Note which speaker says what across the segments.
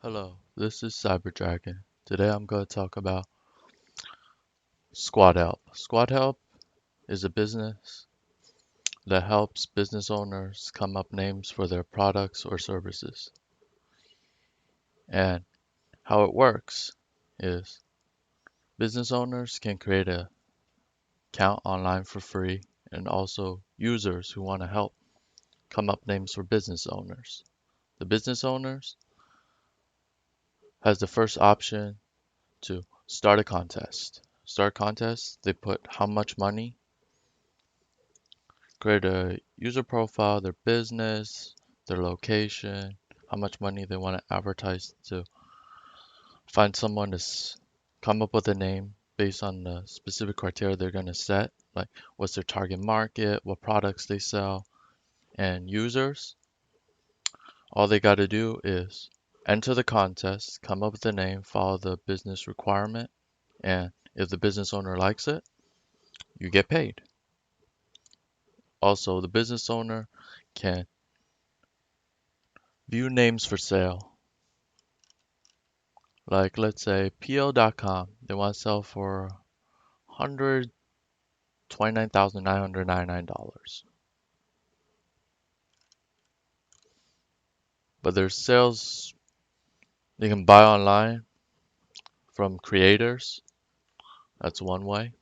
Speaker 1: Hello, this is Cyber Dragon. Today I'm going to talk about Squad Help. Squad Help is a business that helps business owners come up names for their products or services. And how it works is business owners can create an account online for free, and also users who want to help come up names for business owners. The business owners has the first option to start a contest. Start a contest, they put how much money, create a user profile, their business, their location, how much money they want to advertise to find someone to come up with a name based on the specific criteria they're going to set, like what's their target market, what products they sell, and users. All they got to do is enter the contest, come up with a name, follow the business requirement, and if the business owner likes it, you get paid. Also, the business owner can view names for sale. Like, let's say PO.com, they want to sell for $129,999. But there's sales they can buy online from creators. That's one way.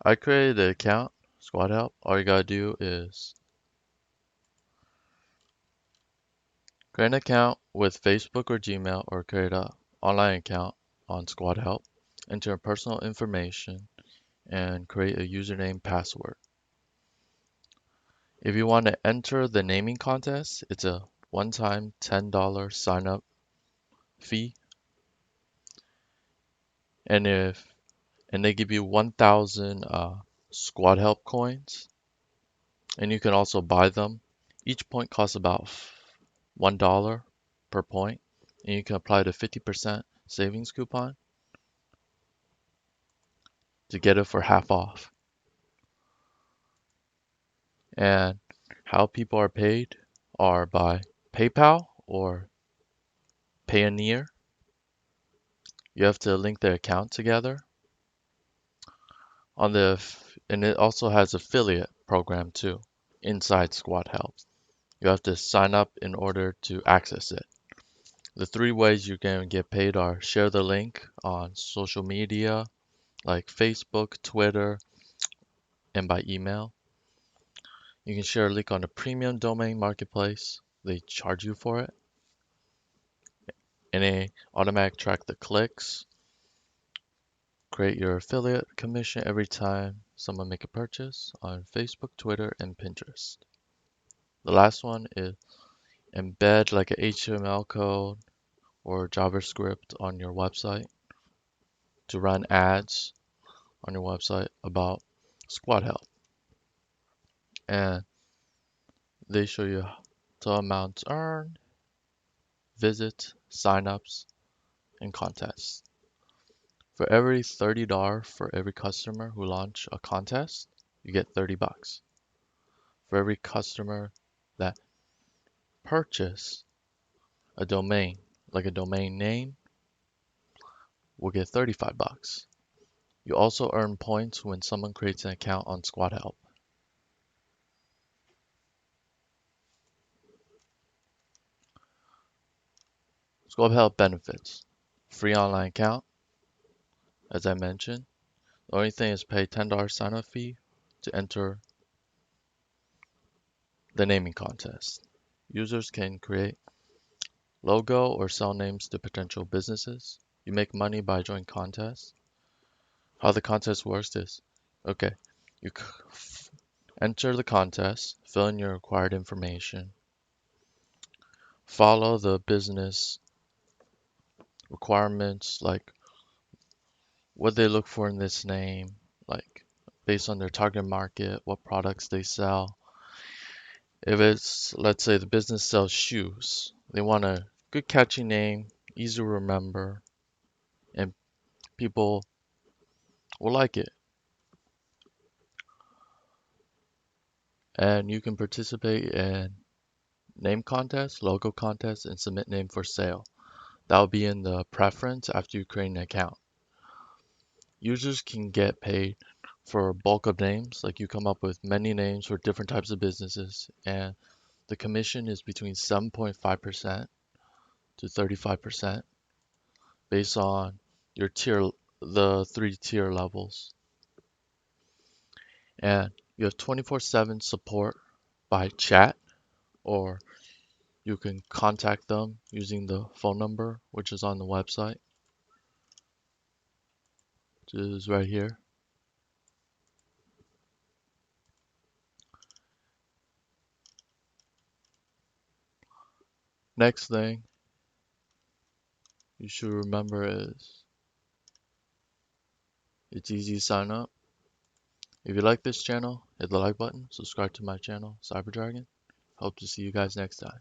Speaker 1: I created an account, Squad Help. All you gotta do is create an account with Facebook or Gmail, or create an online account on Squad Help. Enter your personal information and create a username password. If you want to enter the naming contest, it's a one-time $10 sign-up fee, and they give you 1,000 Squad Help coins, and you can also buy them. Each point costs about $1 per point, and you can apply the 50% savings coupon to get it for half off. And how people are paid are by PayPal or Payoneer. You have to link their account together and it also has affiliate program too inside Squad Help. You have to sign up in order to access it. The three ways you can get paid are share the link on social media like Facebook, Twitter, and by email. You can share a link on the premium domain marketplace. They charge you for it, and they automatically track the clicks. Create your affiliate commission every time someone make a purchase on Facebook, Twitter, and Pinterest. The last one is embed like a HTML code or JavaScript on your website to run ads on your website about Squad Help. And they show you total amounts earned, visits, signups, and contests. For every $30 for every customer who launch a contest, you get $30. For every customer that purchase a domain, like a domain name, will get $35. You also earn points when someone creates an account on Squad Help. Squad Help benefits: free online account, as I mentioned. The only thing is pay $10 sign-up fee to enter the naming contest. Users can create logo or sell names to potential businesses. You make money by joining contests. How the contest works is, okay, you enter the contest, fill in your required information, follow the business requirements, like what they look for in this name, like based on their target market, what products they sell. If it's, let's say the business sells shoes, they want a good catchy name, easy to remember, and people will like it. And you can participate in name contest, logo contest, and submit name for sale. That will be in the preference after you create an account. Users can get paid for bulk of names, like you come up with many names for different types of businesses, and the commission is between 7.5% to 35% based on your tier, the 3 tier levels. And you have 24/7 support by chat, or you can contact them using the phone number, which is on the website, which is right here. Next thing you should remember is it's easy to sign up. If you like this channel, hit the like button, subscribe to my channel, Cyber Dragon. Hope to see you guys next time.